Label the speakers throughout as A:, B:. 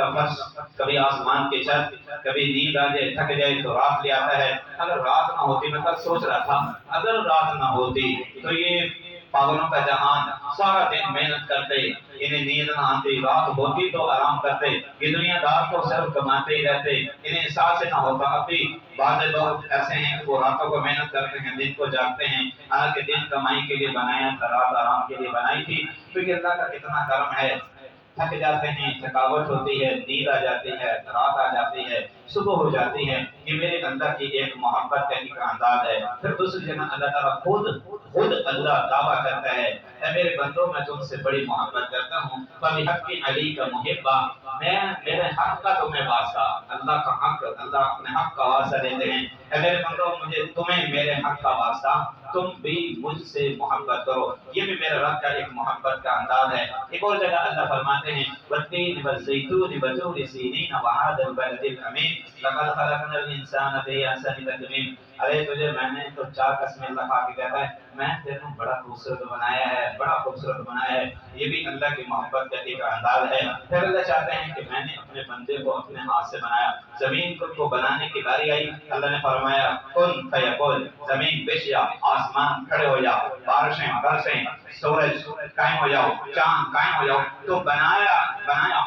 A: کا فرش، کبھی آسمان کی چھت، کبھی نیند آ جائے تھک جائے تو رات لے آتا ہے۔ اگر رات نہ ہوتی، میں کل سوچ رہا تھا اگر رات نہ ہوتی تو یہ پاگلوں کا جہان سارا دن محنت کرتے، انہیں نیند نہ آتی، رات ہوتی تو آرام کرتے، یہ دنیا دار تو صرف کماتے ہی رہتے، انہیں احساس نہ ہوتا۔ ابھی بعض لوگ ایسے ہیں کہ وہ راتوں کو محنت کرتے ہیں، دن کو جاگتے ہیں، حالانکہ دن کمائی کے لیے بنایا تھا، رات آرام کے لیے بنائی تھی۔ تو یہ اللہ کا کتنا کرم ہے، تھک جاتے ہیں، تھکاوٹ ہوتی ہے، نیند آ جاتی ہے، رات آ جاتی ہے، صبح ہو جاتی ہے، یہ میرے اندر کی ایک محبت کا ایک انداز ہے۔ پھر دوسری جگہ اللہ تعالیٰ خود اللہ دعویٰ کرتا ہے، اے میرے بندوں میں تم سے بڑی محبت کرتا ہوں، فَبِحَقِّ عَلِيكَ مُحِبًّا، میں میرے حق کا تمہیں واسطہ، اللہ کا حق، اللہ اپنے حق کا واسطہ دیتے ہیں، اے میرے بندوں مجھے تمہیں میرے حق کا واسطہ، تم بھی مجھ سے محبت کرو۔ یہ بھی میرے رب کا ایک محبت کا انداز ہے۔ ایک اور جگہ اللہ فرماتے ہیں وَالتِّينِ وَالزَّيْتُونِ وَطُورِ سِينِينَ وَهَٰذَا الْبَلَدِ الْأَمِينِ لَقَدْ خَلَقْنَا الْإِنسَانَ فِي أَحْسَنِ تَقْوِيمٍ، ارے تجھے میں نے تو 4 قسمیں اللہ کھا کے کہتا ہے میں تیرے بڑا خوبصورت بنایا ہے، بڑا خوبصورت بنایا ہے۔ یہ بھی اللہ کی محبت کا ایک انداز ہے۔ پھر اللہ چاہتے ہیں کہ میں نے اپنے بندے کو اپنے ہاتھ سے بنایا، زمین کو بنانے کی باری آئی، اللہ نے فرمایا کن فیکون، زمین بچ جا، آسمان کھڑے ہو جا، بارشیں برسیں، سورج قائم ہو جاؤ، چاند قائم ہو جاؤ، تو بنایا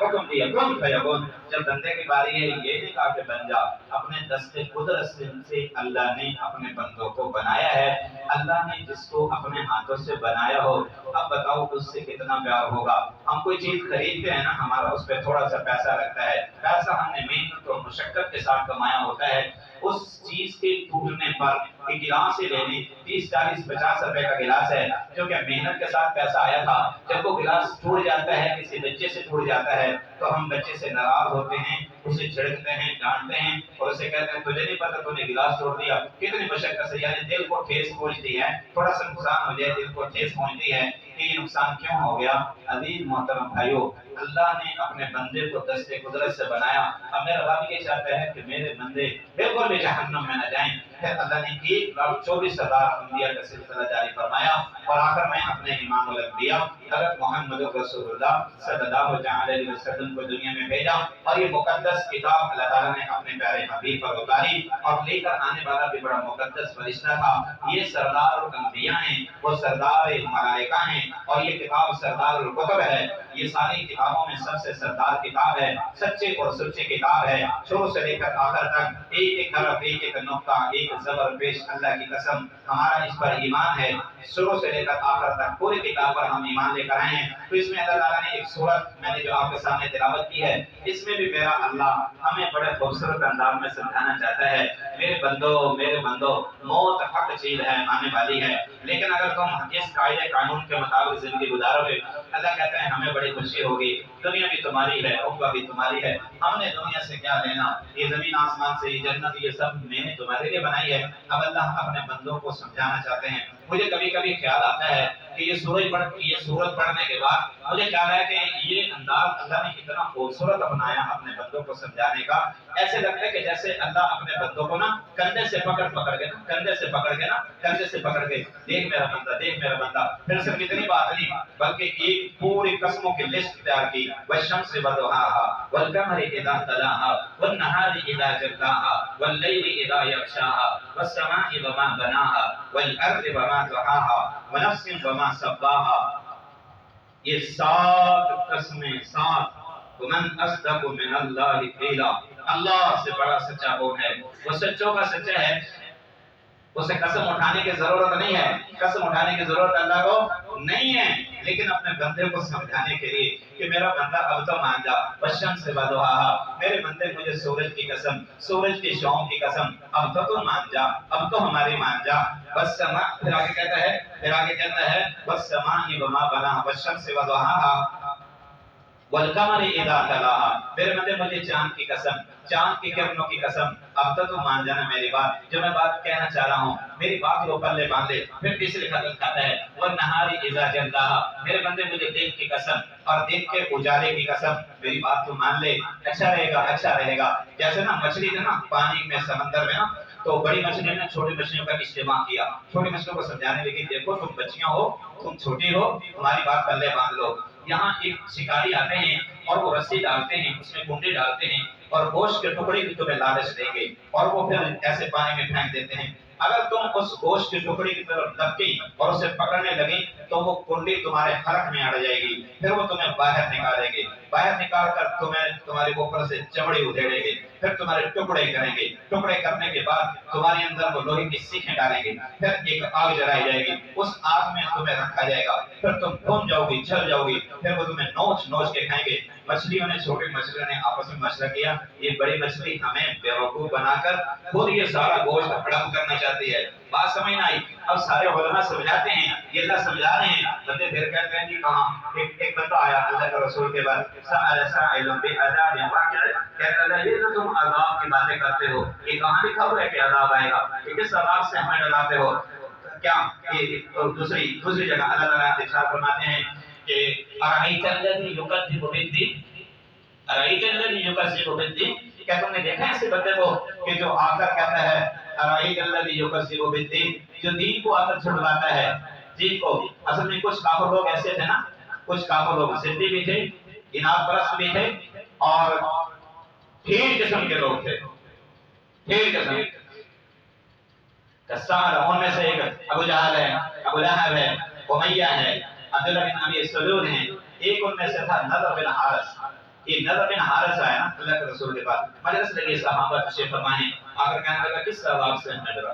A: حکم دیا کن فیکون۔ جب بندے کی باری ہے یہ نہیں کہا کہ بن جا، اپنے دست قدرت سے اللہ نے اپنے بندوں کو بنایا ہے۔ اللہ نے جس کو اپنے ہاتھوں سے بنایا ہو، اب بتاؤ اس سے کتنا پیار ہوگا۔ ہم کوئی چیز خریدتے ہیں نا، ہمارا اس پہ تھوڑا سا پیسہ لگتا ہے، پیسہ ہم نے محنت اور مشقت کے ساتھ کمایا ہوتا ہے، اس چیز کے ٹوٹنے پر ایک گلاس ہی لے لی، 30 40 50 روپے کا گلاس ہے، جو کہ محنت کے ساتھ پیسہ آیا تھا، جب وہ گلاس ٹوٹ جاتا ہے، کسی بچے سے ٹوٹ جاتا ہے تو ہم بچے سے ناراض ہوتے ہیں، اسے چھڑکتے ہیں، ڈانٹتے ہیں اور اسے کہتے ہیں تجھے نہیں پتا تو نے گلاس توڑ دیا، کتنی مشقت سے، یعنی دل کو ٹھیس پہنچتی ہے، تھوڑا سا نقصان ہو جائے دل کو ٹھیس پہنچتی ہے کہ یہ نقصان کیوں ہو گیا۔ عزیز محترم بھائیو، اللہ نے اپنے بندے کو دست قدرت سے بنایا۔ اب میرا رب یہ چاہتا ہے کہ میرے بندے بالکل بھی جہنم میں نہ جائیں۔ پھر اللہ نے 1,24,000 انبیاء کا سلسلہ جاری فرمایا اور آخر میں اپنے امام الانبیاء حضرت محمد رسول اللہ صلی اللہ علیہ وسلم کو دنیا میں بھیجا، اور یہ مقدس کتاب اللہ تعالیٰ نے اپنے پیارے حبیب پر اتاری، اور لے کر آنے والا بھی بڑا مقدس فرشتہ تھا۔ یہ سردار الانبیاء ہیں، وہ سردار ملائکہ ہیں، اور یہ کتاب سردار الکتب ہے۔ یہ ساری کتابوں میں سب سے سردار کتاب ہے، سچے اور سچے کتاب ہے، شروع سے لے کر آخر تک ایک ایک حرف، ایک ایک نقطہ، ایک زبر پیش، اللہ کی قسم ہمارا اس پر ایمان ہے، شروع سے لے کر آخر تک پوری کتاب پر ہم ایمان لے کر آئے ہیں۔ تو اس میں اللہ تعالیٰ نے ایک سورت میں نے جو آپ کے سامنے تلاوت کی ہے، اس میں بھی میرا اللہ ہمیں بڑے خوبصورت انداز میں سمجھانا چاہتا ہے، میرے بندو موت حق چیز ہے، آنے والی ہے، لیکن اگر تم اس قاعدے قانون کے مطابق زندگی گزارو گے، اللہ کہتا ہے ہمیں بڑی خوشی ہوگی، دنیا بھی تمہاری ہے، عقبہ بھی تمہاری ہے، ہم نے دنیا سے کیا لینا، یہ زمین آسمان سے، یہ جنت، یہ سب میں نے تمہارے لیے بنائی ہے۔ اب اللہ اپنے بندوں کو سمجھانا چاہتے ہیں۔ مجھے کبھی کبھی خیال آتا ہے کہ یہ سورت پڑھنے کے بعد مجھے خیال ہے کہ یہ انداز اللہ نے اتنا خوبصورت اپنایا اپنے بندوں کو سمجھانے کا، ایسے لگتا ہے کہ جیسے اللہ اپنے بندوں کو نا کندھے سے پکڑ کے دیکھ میرا بندہ، دیکھ میرا بندہ، پھر صرف اتنی بات نہیں بلکہ ایک پوری قسموں کی لسٹ تیار کی، والشمس وضحاها والقمر اذا تلاها والنهار اذا جلاها والليل اذا يغشاها والسماء وما بناها والارض وما طحاها ونفس وما سواها۔ یہ 7 قسمیں، 7۔ ومن اصدق من اللہ قیلا، اللہ سے بڑا سچا کون ہے؟ وہ سچوں کا سچا ہے، اسے قسم اٹھانے کی ضرورت نہیں ہے، قسم اٹھانے کی ضرورت اللہ کو نہیں ہے، لیکن اپنے بندے کو سمجھانے کے لیے کہ میرا بندہ اب تو مان جا، والشمس وضحاها، میرے بندے مجھے سورج کی قسم، سورج کی شعاؤں کی قسم، اب تو مان جا، اب تو ہماری مان جا، والسماء، پھر آگے کہتا ہے والسماء وما بناها والشمس وضحاها والقمر اذا تلاها، میرے بندے مجھے چاند کی قسم، چاند کی کرنوں کی قسم، اب تو مان جانا میری بات، جو میں بات کہنا چاہ رہا ہوں میری بات کو پلے باندھ لے۔ پھر تیسری قسم کہتا ہے والنہار اذا جلاها، میرے بندے مجھے دن کی قسم اور دن کے اجالے کی قسم، میری بات تو مان لے، اچھا رہے گا۔ جیسے نا مچھلی نے نا پانی میں، سمندر میں نا، تو بڑی مچھلی نے چھوٹی مچھلیوں کا اجتماع کیا، چھوٹی مچھلیوں کو سمجھانے لگی دیکھو تم بچیاں ہو، تم چھوٹی ہو، تمہاری بات پلے باندھ لو، یہاں ایک شکاری آتے ہیں اور وہ رسی ڈالتے ہیں، اس میں کنڈے ڈالتے ہیں اور گوشت کے ٹکڑے کی تمہیں لالچ دیں گے اور وہ پھر ایسے پانی میں پھینک دیتے ہیں۔ اگر تم اس گوشت کے ٹکڑے کی طرف لپکی اور اسے پکڑنے لگی تو وہ کنڈی تمہارے حلق میں اڑ جائے گی، پھر وہ تمہیں باہر نکالیں گے، باہر نکال کر تمہیں تمہارے اوپر سے چمڑی ادھیڑیں گے، پھر تمہارے ٹکڑے کریں گے، ٹکڑے کرنے کے بعد تمہارے اندر وہ لوہے کی سیخیں ڈالیں گے، پھر ایک آگ جلائی جائے گی، اس آگ میں تمہیں رکھا جائے گا، پھر تم بھون جاؤ گی، جل جاؤ گی، پھر وہ تمہیں نوچ نوچ کے کھائیں گے۔ مچھلیوں نے، چھوٹی مچھلیوں نے آپس میں مشورہ کیا، یہ بڑی مچھلی ہمیں بیوقوف بنا کر خود یہ سارا گوشت ہڑپ کرنا چاہتی ہے۔ بات سمجھ نہ آئی؟ اب سارے علماء سمجھاتے ہیں، یہ اللہ سمجھا رہے ہیں، بندے پھر کہتے ہیں جی کہاں؟ ایک بندہ آیا اللہ کے رسول کے بعد، سائل بعذاب واقع، کہتا ہے یہ جو تم عذاب کی باتیں کرتے ہو، یہ کہاں لکھا ہوا ہے کہ عذاب آئے گا؟ یہ کس عذاب سے ہمیں ڈراتے ہو؟ کیا دوسری جگہ اللہ تعالیٰ ارشاد فرماتے ہیں کہ ارأیت الذی یکذب بالدین، ارأیت الذی یکذب بالدین، کیا تم نے دیکھا ایسے بندے کو کہ جو آ کر کہتا ہے ارأیت الذی یکذب بالدین، جو دین کو آ کر جھٹلاتا ہے، دین کو۔ اصل میں کچھ کافر لوگ ایسے تھے نا، کچھ کافر لوگ زندی بھی تھے، اناد پرست بھی تھے، اور ٹھیک قسم کے لوگ تھے، ٹھیک قسم کسان۔ ان میں سے ایک ابو جہل ہے، ابو لہب ہے، امیہ ہے، عبداللہ بن ابی سلول ہیں، ایک ان میں سے تھا نضر بن حارث۔ یہ نضر بن حارث آیا نا اللہ کے رسول کے پاس، مجلس لگی، صحابہ تشریف فرمائے، آ کر کہنے لگا کس عذاب سے ہمیں ڈرا،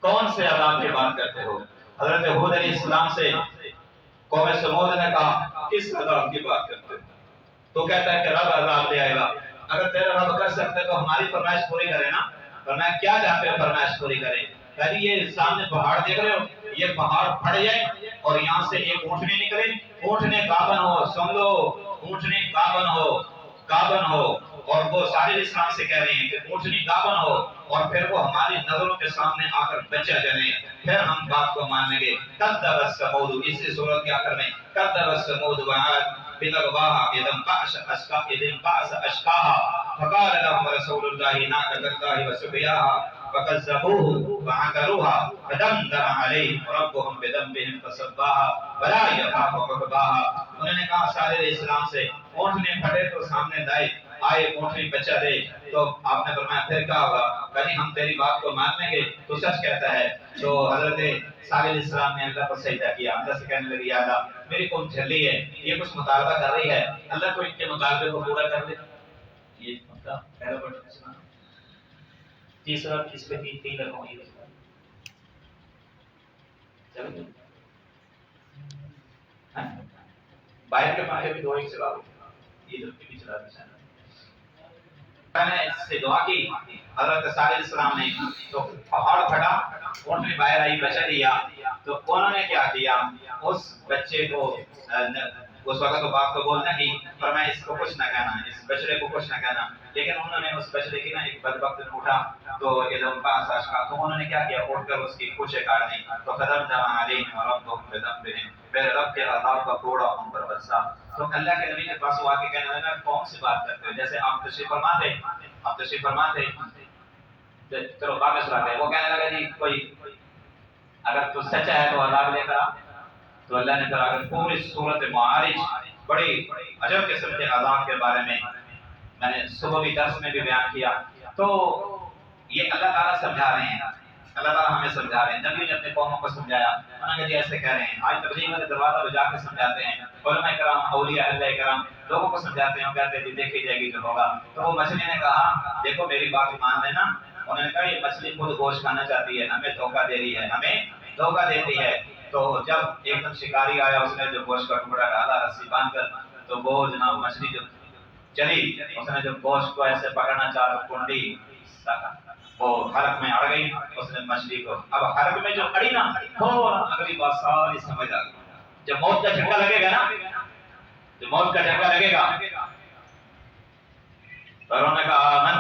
A: کون سے عذاب کی بات کرتے ہو؟ حضرت ہود علیہ السلام سے قوم سمود نے کہا کس عذاب کی بات کرتے ہو؟ تو کہتا ہے کہ رب عذاب لے آئے گا۔ اگر تیرا رب کر سکتے تو ہماری فرمائش پوری کرے نا، فرمایا کیا چاہتے ہو فرمائش پوری کرے؟ کہتے یہ سامنے پہاڑ دیکھ رہے ہو، یہ پہاڑ پھٹ جائے اور یہاں سے ایک اونٹنی نکلے، اونٹنے گابن ہو، سن لو، اونٹنی گابن ہو، گابن ہو، اور وہ سارے اسلام سے کہہ رہے ہیں کہ اونٹنی گابن ہو اور پھر وہ ہماری نظروں کے سامنے آ کر بچہ جنے، پھر ہم بات کو مانیں گے۔ کذب ثمود، اسی سورت کے آخر میں کذب ثمود وعاد بالأبواء إذ انبعث أشقاها فقال لهم رسول الله ناقة الله وسقياها فكذبوه فعقروها فدمدم عليهم ربهم بذنبهم فسواها ولا يخاف عقباها۔ انہوں نے کہا صالح علیہ السلام سے اونٹنے پھٹے تو سامنے دائے آئے، اونٹنی بچہ دے، تو آپ نے فرمایا پھر کیا ہوگا؟ کہیں ہم تیری بات کو مان لیں گے تو سچ کہتا ہے۔ تو حضرت صالح علیہ السلام نے اللہ کو سجدہ کیا، اللہ سے کہنے لگی یا اللہ میری قوم جھلی ہے، یہ کچھ مطالبہ کر رہی ہے، اللہ کو ان کے مطالبے کو پورا کر دے۔ یہ مطلب پہلا بٹن سنا، تیسرا کس پہ تین لگاؤں یہ چلو باہر کے پانچے بھی دو ایک چلا دو، یہ جو بھی چلا دو۔ میں نے اس سے دعا کی حضرت صالح علیہ السلام نے، تو پہاڑ پھٹا، اونٹنی باہر آئی، بچہ دیا۔ تو انہوں نے کیا کیا؟ اس بچے کو اس وقت تو باپ کو بولنا ہی، فرمایا اس کو کچھ نہ کہنا، اس بچڑے کو کچھ نہ کہنا، لیکن انہوں نے اس بچڑے کی نا ایک بدبخت نے اٹھا تو ادم پاس اشکا، تو انہوں نے کیا کیا؟ اٹھ کر اس کی پوچھے کاٹ دی، تو قدم جمع علیہم ربهم بذنبهم، میرے رب کے عذاب کا کوڑا ان پر برسا۔ تو اللہ کے نبی کے پاس وہ آ کے کہنے لگا کون سی بات کرتے ہو؟ جیسے آپ تشریف فرما تھے، چلو واپس لاتے ہیں، وہ کہنے لگا جی کوئی اگر تو سچا ہے تو عذاب لے کر آ۔ تو اللہ نے کہا اگر پوری صورت معارج بڑی عجب قسم کے عذاب کے بارے میں نے صبح درس میں بھی بیان کیا، تو یہ اللہ تعالیٰ سمجھا رہے ہیں، اللہ تعالیٰ ہمیں سمجھا رہے ہیں۔ نبی نے اپنے قوموں کو سمجھایا، انہوں نے جی ایسے کہہ رہے ہیں، آج تبلیغ میں دروازہ بجا کے سمجھاتے ہیں، علماء کرام، اولیاء اللہ کرام لوگوں کو سمجھاتے ہیں، کہتے ہیں دیکھی جائے گی جو ہوگا۔ تو وہ مچھلی نے کہا دیکھو میری بات مان لینا، انہوں نے کہا یہ مچھلی خود گوشت کھانا چاہتی ہے، ہمیں دھوکہ دے رہی ہے، ہمیں دھوکہ دیتی ہے۔ تو جب ایک دم شکاری آیا، اس نے جو گوشت کا ٹکڑا ڈالا رسی باندھ کر، تو وہ جناب مچھلی جو چلی، اس نے جو گوشت کو ایسے پکڑنا چاہا، کنڈی وہ حلق میں اڑ گئی، اس نے مچھلی کو، اب حلق میں جو اڑی نا، فوراً اگلی بات ساری سمجھ آ گئی۔ جب موت کا جھٹکا لگے گا نا، جب موت کا جھٹکا لگے گا، تو انہوں نے کہا آمنت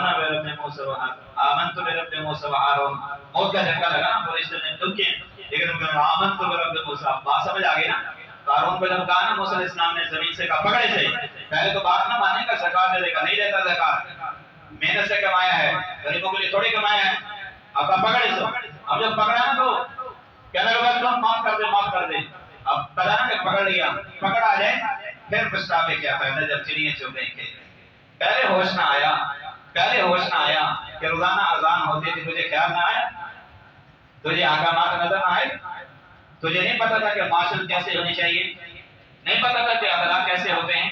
A: برب موسیٰ وہارون، موت کا جھٹکا لگا نا، فرشتے نے دکھے، لیکن انہوں نے کہا آمنت برب موسیٰ، بات سمجھ آ گئی نا۔ ہارون کو جب کہا نا موسیٰ علیہ السلام نے زمین سے کہا پکڑے سے، پہلے تو بات نہ مانے گا، زکات دے گا، نہیں دیتا زکات، محنت سے کمایا ہے، غریبوں کے لیے تھوڑی کمایا ہے، اب پکڑے سے، اب جب پکڑا نا تو کہنے لگا تم معاف کر دے، معاف کر دے، اب پتا نا کہ پکڑ لیا، پکڑ آ جائے پھر پچھتاوے کیا فائدہ جب چڑیاں چگ گئی تھے۔ پہلے ہوش نہ آیا، پہلے ہوش نہ آیا کہ روزانہ اذان ہوتی تھی، تجھے خیال نہ آیا، تجھے احکامات نظر نہ آئے، تجھے نہیں پتا تھا کہ معاشرت کیسے ہونی چاہیے، نہیں پتا تھا کہ اخلاق کیسے ہوتے ہیں،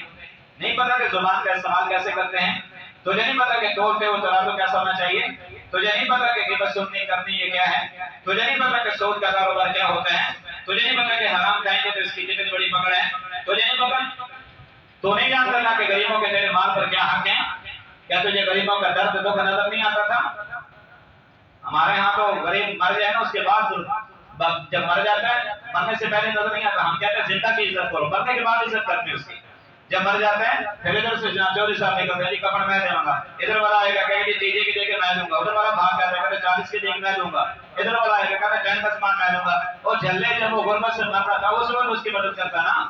A: نہیں پتا کہ زبان کا استعمال کیسے کرتے ہیں، تجھے نہیں پتا کہ توڑ پہ اترادو کیسا ہونا چاہیے، تجھے نہیں پتا کہ غیبت سننی کرنی یہ کیا ہے، تجھے نہیں پتا کہ سود کا کاروبار کیا ہوتا ہے، تجھے نہیں پتا کہ حرام کھائیں گے تو اس کی کتنی بڑی پکڑ ہے، تجھے نہیں پتا، تو نہیں جانتا تھا کہ غریبوں کے تیرے مال پر کیا حق ہیں، کیا تجھے غریبوں کا درد دکھ نظر نہیں آتا تھا؟ ہمارے ہاں تو غریب مر جائے نا اس کے بعد جب مر جاتا ہے مرنے سے پہلے نظر نہیں آتا، ہم کہتے ہیں زندہ کی عزت کرو، مرنے کے بعد عزت کرتے ہیں اس کی، جب مر جاتے ہیں پھر ادھر سے چوری صاحب نکلتے ہیں جی کپڑ میں دوں گا، ادھر والا آئے گا کہ جی تیجے کی دے کے میں دوں گا، ادھر والا بھاگ جاتا ہے کہتے 40 کے دے کے میں دوں گا، ادھر والا آئے گا کہتے 10 کا سامان میں دوں گا، اور جھلے جب وہ غربت سے مر رہا تھا اس وقت اس کی مدد کرتا نا،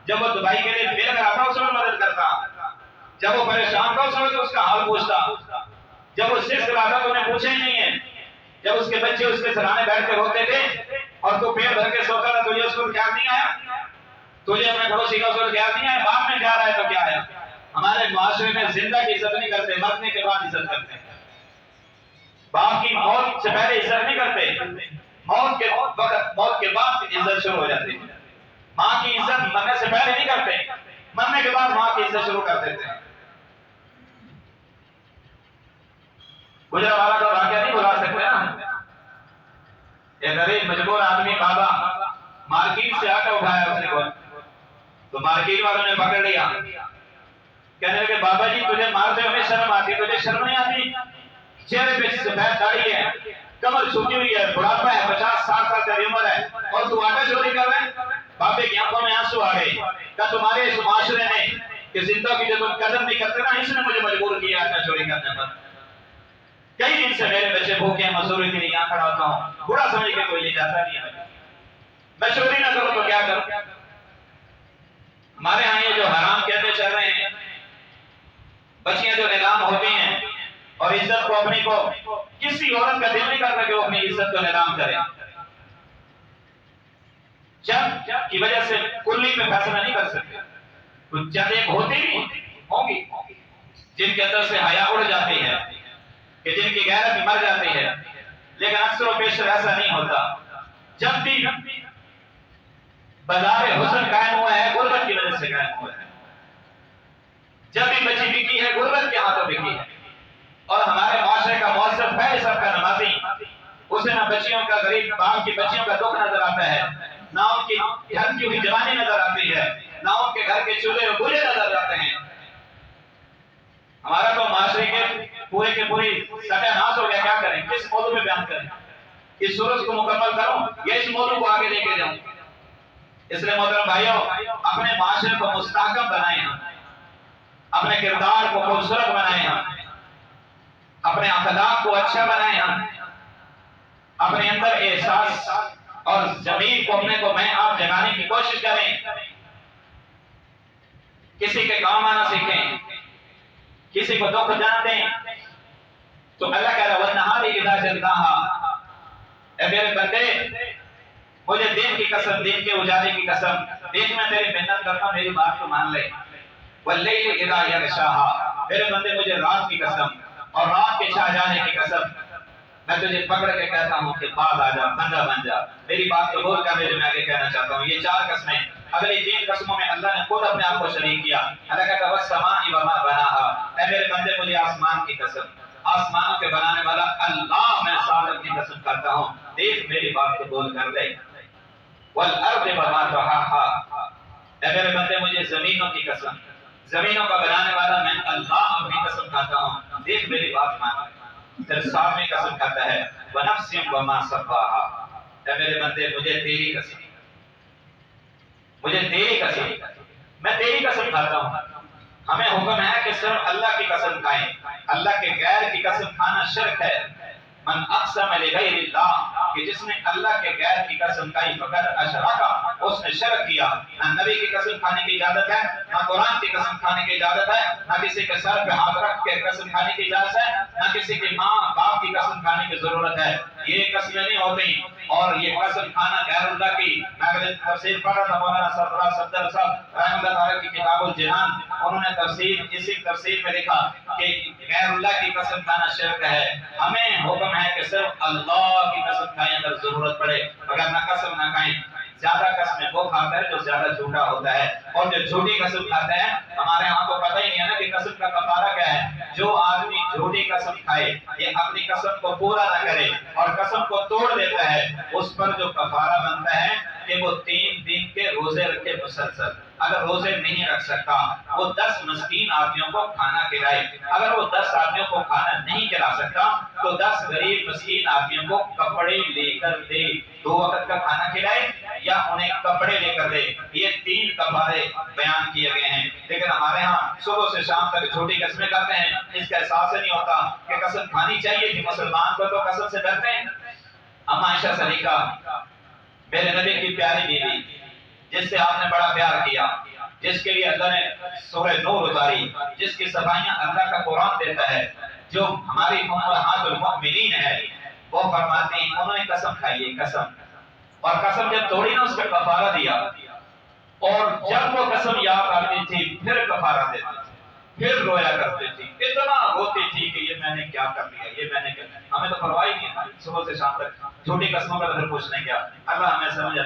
A: جب وہ دبائی کے لیے بے لگ رہا تھا اس وقت مدد کرتا، جب وہ پریشان تھا اس وقت اس کا حال پوچھتا، جب وہ صرف رہا تھا تو انہیں پوچھا ہی نہیں ہے، جب اس کے بچے اس کے سرانے بیٹھ کے روتے تھے اور تو پیڑ بھر کے سوتا تھا تجھے اس کو خیال نہیں آیا، تجھے اپنے پڑوسی کا اس کو خیال نہیں آیا، بعد میں جا رہا ہے تو کیا ہے؟ ہمارے معاشرے میں زندہ کی عزت نہیں کرتے، مرنے کے بعد عزت کرتے ہیں، باپ کی موت سے پہلے عزت نہیں کرتے، موت کے وقت موت کے بعد عزت شروع ہو جاتی ہے، ماں کی عزت مرنے سے پہلے نہیں کرتے، مرنے کے بعد ماں کی عزت شروع کر دیتے ہیں۔ گجرا والا کا واقعہ نہیں بھلا سکتے نا، ایک غریب مجبور آدمی بابا مارکیٹ سے آٹا اٹھایا اس نے تو مارکیٹ والوں نے پکڑ لیا، کہنے لگے بابا جی تجھے مارتے ہمیں شرم آتی، تجھے شرم نہیں آتی، چہرے پہ سفید داڑھی ہے، کمر چھوٹی ہوئی ہے، بڑھاپا ہے، 50-60 سال کی عمر ہے اور تو آٹا چوری کر رہے ہیں؟ بابے کی آنکھوں میں آنسو آ گئے، کہ تمہارے اس معاشرے نے کہ زندہ کی جب قدر نہیں کرتے نا اس نے مجھے مجبور کیا آٹا چوری کرنے پر، کئی دن سے میرے بچے بھوکے ہیں، مزدوری کے لیے یہاں کھڑا ہوتا ہوں، برا سمجھ کے کوئی لے جاتا نہیں ہے، میں چوری نہ کروں تو کیا کروں؟ ہمارے ہاں یہ جو حرام کہتے چل رہے ہیں، بچیاں جو نیلام ہوتی ہیں اور عزت کو اپنی کو کسی عورت کا دل نہیں کرتا کہ وہ اپنی عزت کو نیلام کرے، جب کی وجہ سے کلی میں فیصلہ نہیں کر سکتے، کچھ چند ایک ہوتی بھی ہوں گی جن کے اندر سے حیا اڑ جاتی ہے کہ جن کی غیرت مر جاتی ہے، لیکن اکثر و بیشتر ایسا نہیں ہوتا، جب بھی بازار حسن قائم ہوا ہے غربت کی وجہ سے قائم ہوا ہے، جب بھی بچی بکی ہے غربت کے ہاتھوں بکی ہے، اور ہمارے معاشرے کا مؤثر پہلے سب کا نمازی اسے نہ بچیوں کا غریب باپ کی بچیوں کا دکھ نظر آتا ہے، نہ ان کی ڈھلتی ہوئی جوانی نظر آتی ہے، نہ ان کے گھر کے چولہے بولے نظر آتے ہیں، ہمارا تو معاشرے کے پورے کے پوری ستیہ ناش ہو گیا، کیا کریں، کس موضوع پہ بیان کریں، اس سورج کو مکمل کروں یا اس موضوع کو آگے لے کے جاؤں؟ اس لیے محترم بھائیوں اپنے معاشرے کو مستحکم بنائیں، ہم اپنے کردار کو خوبصورت بنائیں، ہم اپنے اخلاق کو اچھا بنائیں، ہم اپنے اندر احساس اور ضمیر کو اپنے کو میں آپ جگانے کی کوشش کریں، کسی کے کام آنا سیکھیں، کسی کو دکھ جان دیں، تو اللہ کہہ رہا ہے وَالنَّهَارِ إِذَا جَلَّاهَا، اے میرے بندے مجھے دین کی قسم، دین کے اجالے کی قسم، دین میں تیری محنت کرتا ہوں، میری بات کو مان لے، وَاللَّيْلِ إِذَا يَغْشَاهَا، میرے بندے مجھے رات کی قسم اور رات کے چھا جانے کی قسم، میں تجھے پکڑ کے کہتا ہوں کہ بعد آ جا، بندہ بن جا، میری بات قبول کر لے جو میں آگے کہنا چاہتا ہوں۔ یہ 4 قسمیں، اگلی 3 قسموں میں اللہ نے خود اپنے آپ کو شریک کیا، اللہ کہتا ہے وَالسَّمَاءِ وَمَا بَنَاهَا، اے میرے بندے مجھے آسمان کی قسم، آسمانوں کے بنانے والا اللہ میں صادق کی قسم کرتا ہوں، دیکھ میری بات قبول کر لے، وَالْأَرْضِ وَمَا طَحَاهَا، اے میرے بندے مجھے زمینوں کی قسم، زمینوں کا بنانے والا میں اللہ اپنی قسم کھاتا ہوں، دیکھ میری بات مان لے، پھر 7ویں قسم کھاتا ہے وَنَفْسٍ وَمَا سَوَّاهَا، اے میرے بندے مجھے تیری قسم، مجھے تیری قسم، میں تیری قسم کھاتا ہوں۔ ہمیں حکم ہے کہ صرف اللہ کی قسم کھائیں، اللہ کے غیر کی قسم کھانا شرک ہے، من اقسم لغیر اللہ، کہ جس نے اللہ کے غیر کی قسم کھائی فقد اشرک، اس نے شرک کیا۔ نہ نبی کی قسم کھانے کی اجازت ہے، نہ قرآن کی قسم کھانے کی اجازت ہے، نہ کسی کے سر پہ ہاتھ رکھ کے قسم کھانے کی اجازت ہے، نہ کسی کی ماں باپ کی قسم کھانے کی ضرورت ہے۔ یہ قسمیں نہیں ہوتی. اور یہ قسم کھانا غیر اللہ کی، میں اگر تفسیر پڑھ رہا تھا مولانا سرفراز صدر صاحب رحمۃ اللہ تعالیٰ کی کتاب الجنان، انہوں نے اسی تفسیر میں لکھا کہ غیر اللہ کی قسم کھانا شرک ہے. ہمیں حکم ہے کہ صرف اللہ کی قسم کھائیں اگر ضرورت پڑے، اگر نہ قسم نہ کھائیں. زیادہ قسمیں وہ کھاتا ہے جو زیادہ جھوٹا ہوتا ہے، اور جو جھوٹی قسم کھاتا ہے ہمارے ہاں تو پتہ ہی نہیں ہے نا کہ قسم کا کفارہ کیا ہے. جو آدمی جھوٹی قسم کھائے، یہ اپنی قسم کو پورا نہ کرے اور قسم کو توڑ دیتا ہے، اس پر جو کفارہ بنتا ہے کہ وہ 3 دن کے روزے رکھے مسلسل. اگر روزے نہیں رکھ سکتا وہ 10 مسکین آدمیوں کو کھانا کھلائے. اگر وہ 10 آدمیوں کو کھانا نہیں کھلا سکتا تو 10 غریب مسکین آدمیوں کو کپڑے لے کر دے، 2 وقت کا کھانا کھلائے یا انہیں کپڑے لے کر دے. یہ 3 کفارے بیان کیے گئے ہیں. لیکن ہمارے ہاں صبح سے شام تک چھوٹی قسمیں کرتے ہیں، اس کا احساس نہیں ہوتا کہ قسم کھانی چاہیے کہ مسلمان کو تو قسم سے ڈرتے ہیں. اما عائشہ صدیقہ میرے نبی کی پیاری بیوی، جس سے آپ نے بڑا پیار کیا، جس کے لیے اللہ نے سورہ نور اتاری، جس کی صفائیاں اللہ کا قرآن دیتا ہے، جو ہماری امہات المؤمنین ہے، وہ فرماتی ہیں انہوں نے قسم کھائی، قسم، اور قسم جب توڑی نا اس کا کفارہ دیا، اور جب وہ قسم یاد آتی تھی پھر کفارہ دیتی تھی، پھر رویا کرتی تھی، اتنا روتی تھی کہ یہ میں نے کیا کر لیا، یہ میں نے کیا. ہمیں تو پرواہ ہی نہیں ہے صبح سے شام تک چھوٹی قسموں کا پھر کچھ نہیں کیا. اللہ ہمیں سمجھ